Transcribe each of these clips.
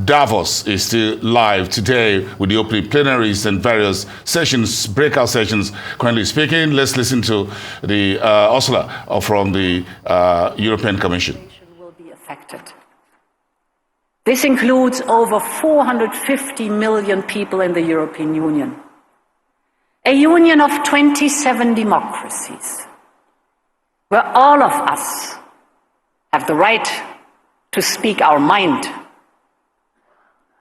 Davos is still live today with the opening plenaries and various sessions, breakout sessions currently speaking. Let's listen to the Ursula from the European Commission. Will be affected. This includes over 450 million people in the European Union, a union of 27 democracies, where all of us have the right to speak our mind,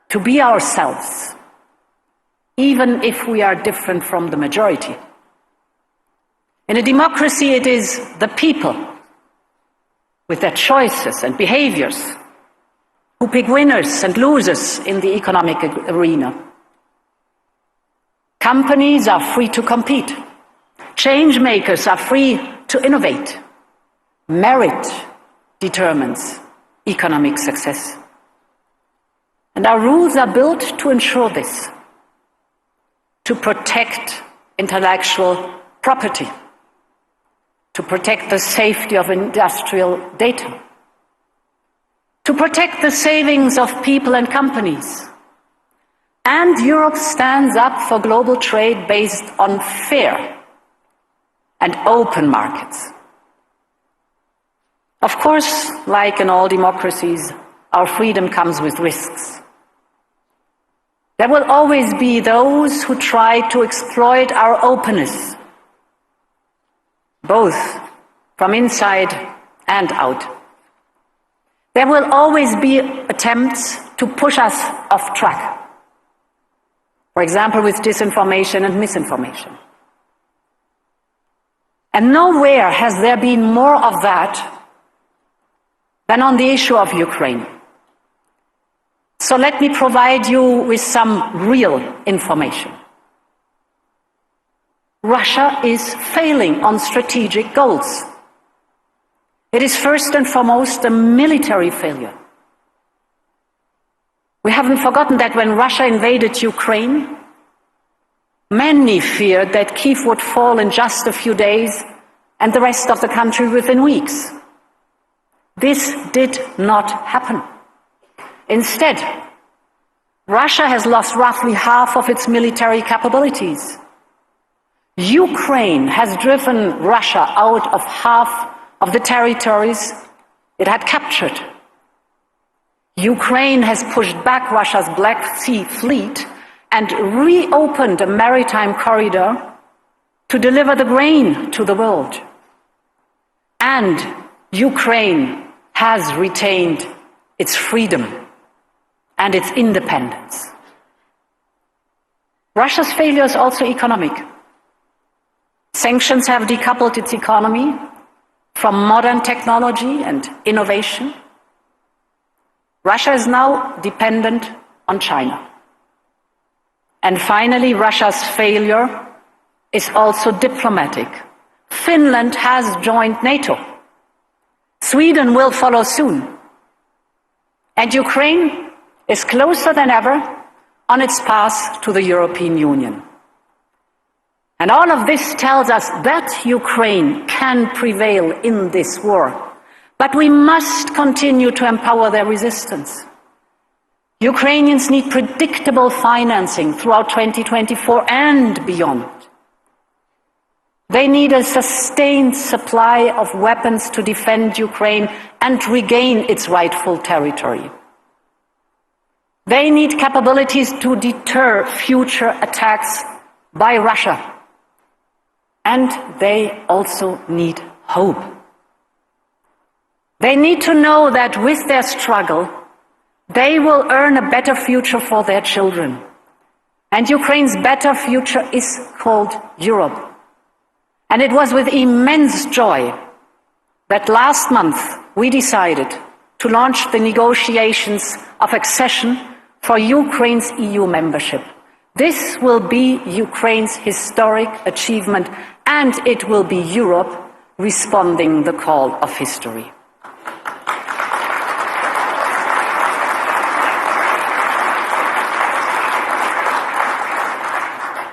to be ourselves, even if we are different from the majority. In a democracy, it is the people, with their choices and behaviors, who pick winners and losers in the economic arena. Companies are free to compete. Change makers are free to innovate. Merit determines economic success. And our rules are built to ensure this, to protect intellectual property, to protect the safety of industrial data, to protect the savings of people and companies. And Europe stands up for global trade based on fair and open markets. Of course, like in all democracies, our freedom comes with risks. There will always be those who try to exploit our openness, both from inside and out. There will always be attempts to push us off track, for example, with disinformation and misinformation. And nowhere has there been more of that than on the issue of Ukraine. So let me provide you with some real information. Russia is failing on strategic goals. It is first and foremost a military failure. We haven't forgotten that when Russia invaded Ukraine, many feared that Kyiv would fall in just a few days and the rest of the country within weeks. This did not happen. Instead, Russia has lost roughly half of its military capabilities. Ukraine has driven Russia out of half of the territories it had captured. Ukraine has pushed back Russia's Black Sea fleet and reopened a maritime corridor to deliver the grain to the world. And Ukraine has retained its freedom and its independence. Russia's failure is also economic. Sanctions have decoupled its economy from modern technology and innovation. Russia is now dependent on China. And finally, Russia's failure is also diplomatic. Finland has joined NATO. Sweden will follow soon. And Ukraine is closer than ever on its path to the European Union. And all of this tells us that Ukraine can prevail in this war. But we must continue to empower their resistance. Ukrainians need predictable financing throughout 2024 and beyond. They need a sustained supply of weapons to defend Ukraine and regain its rightful territory. They need capabilities to deter future attacks by Russia. And they also need hope. They need to know that with their struggle, they will earn a better future for their children. And Ukraine's better future is called Europe. And it was with immense joy that last month we decided to launch the negotiations of accession for Ukraine's EU membership. This will be Ukraine's historic achievement, and it will be Europe responding the call of history.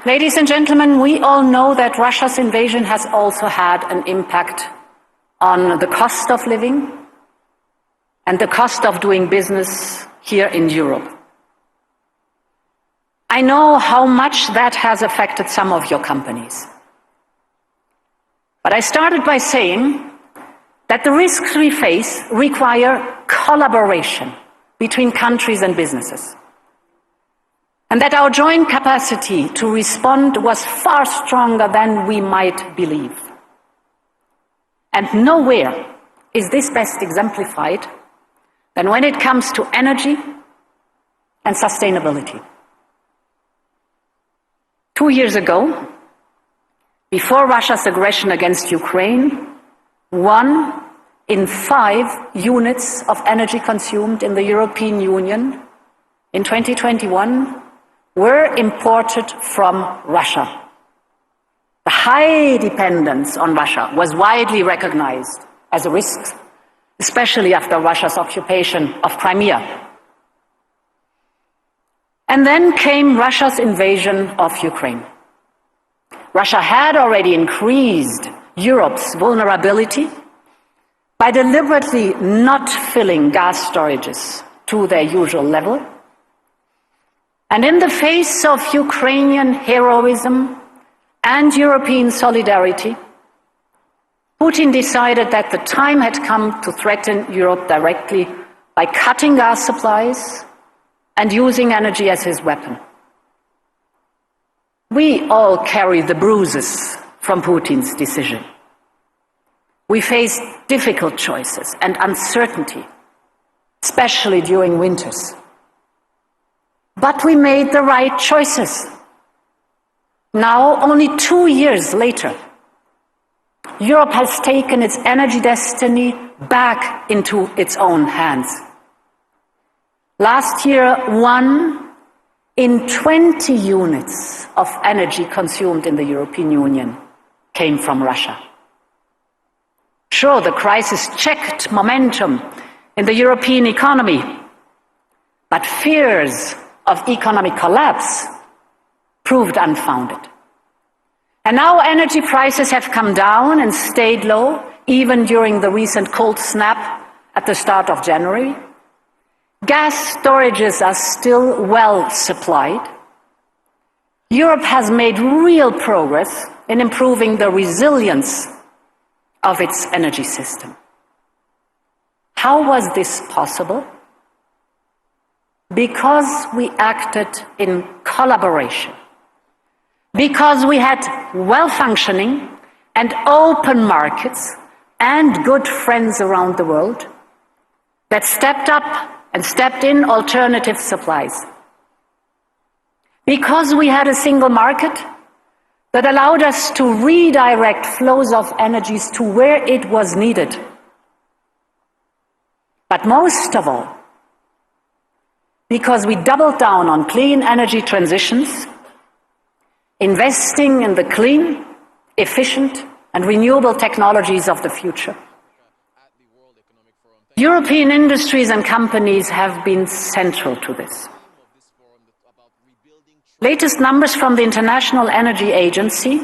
Ladies and gentlemen, we all know that Russia's invasion has also had an impact on the cost of living and the cost of doing business here in Europe. I know how much that has affected some of your companies. But I started by saying that the risks we face require collaboration between countries and businesses, and that our joint capacity to respond was far stronger than we might believe. And nowhere is this best exemplified than when it comes to energy and sustainability. 2 years ago, before Russia's aggression against Ukraine, 1 in 5 units of energy consumed in the European Union in 2021 were imported from Russia. The high dependence on Russia was widely recognized as a risk, especially after Russia's occupation of Crimea. And then came Russia's invasion of Ukraine. Russia had already increased Europe's vulnerability by deliberately not filling gas storages to their usual level. And in the face of Ukrainian heroism and European solidarity, Putin decided that the time had come to threaten Europe directly by cutting gas supplies and using energy as his weapon. We all carry the bruises from Putin's decision. We faced difficult choices and uncertainty, especially during winters. But we made the right choices. Now, only 2 years later, Europe has taken its energy destiny back into its own hands. Last year, 1 in 20 units of energy consumed in the European Union came from Russia. Sure, the crisis checked momentum in the European economy, but fears of economic collapse proved unfounded. And now energy prices have come down and stayed low, even during the recent cold snap at the start of January. Gas storages are still well supplied. Europe has made real progress in improving the resilience of its energy system. How was this possible? Because we acted in collaboration. Because we had well-functioning and open markets and good friends around the world that stepped up and stepped in alternative supplies. Because we had a single market that allowed us to redirect flows of energies to where it was needed. But most of all, because we doubled down on clean energy transitions, investing in the clean, efficient, and renewable technologies of the future. European industries and companies have been central to this. Latest numbers from the International Energy Agency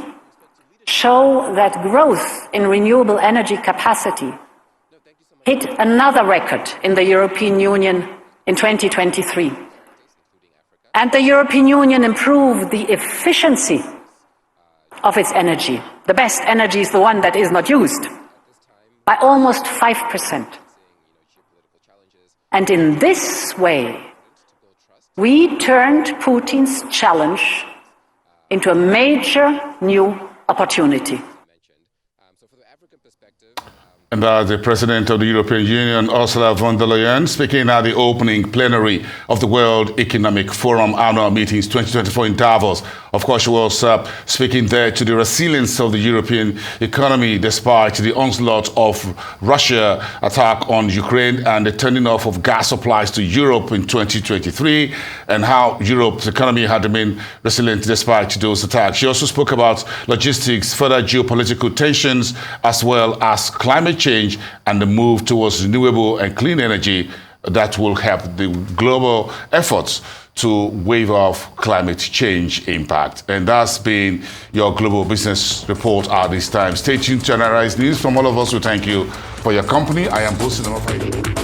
show that growth in renewable energy capacity hit another record in the European Union in 2023. And the European Union improved the efficiency of its energy. The best energy is the one that is not used, by almost 5%. And in this way, we turned Putin's challenge into a major new opportunity. And the President of the European Union, Ursula von der Leyen, speaking at the opening plenary of the World Economic Forum annual meetings 2024 in Davos. Of course, she was speaking there to the resilience of the European economy despite the onslaught of Russia attack on Ukraine and the turning off of gas supplies to Europe in 2023, and how Europe's economy had remained resilient despite those attacks. She also spoke about logistics, further geopolitical tensions, as well as climate change and the move towards renewable and clean energy that will help the global efforts to wave off climate change impact. And that's been your Global Business Report at this time. Stay tuned to Analyze News. From all of us, we thank you for your company. I am Bosin.